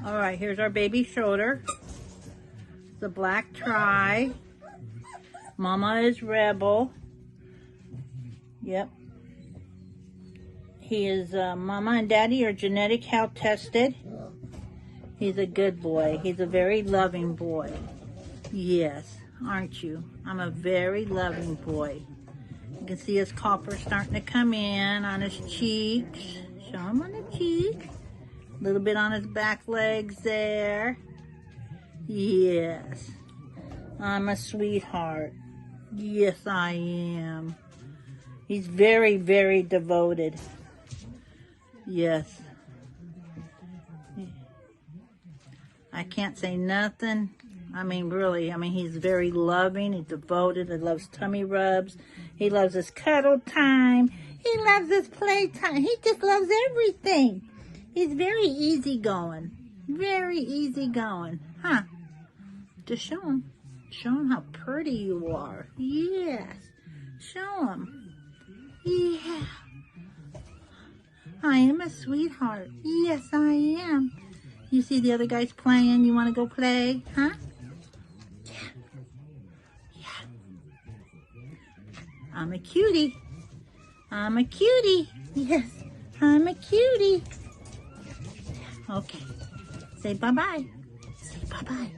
All right, here's our baby Schroeder. The black tri. Mama is Rebel. Yep. He is, Mama and Daddy are genetic health tested. He's a good boy. He's a very loving boy. Yes, aren't you? I'm a very loving boy. You can see his copper starting to come in on his cheeks. Show him on the cheek. A little bit on his back legs there. Yes. I'm a sweetheart. Yes, I am. He's very, very devoted. Yes. I can't say nothing. I mean, really, he's very loving. He's devoted. He loves tummy rubs. He loves his cuddle time. He loves his play time. He just loves everything. He's very easygoing. Very easygoing. Huh? Just show him. Show him how pretty you are. Yes. Show him. Yeah. I am a sweetheart. Yes, I am. You see the other guys playing? You want to go play? Huh? Yeah. Yeah. I'm a cutie. I'm a cutie. Yes, I'm a cutie. Okay. Say bye-bye. Say bye-bye.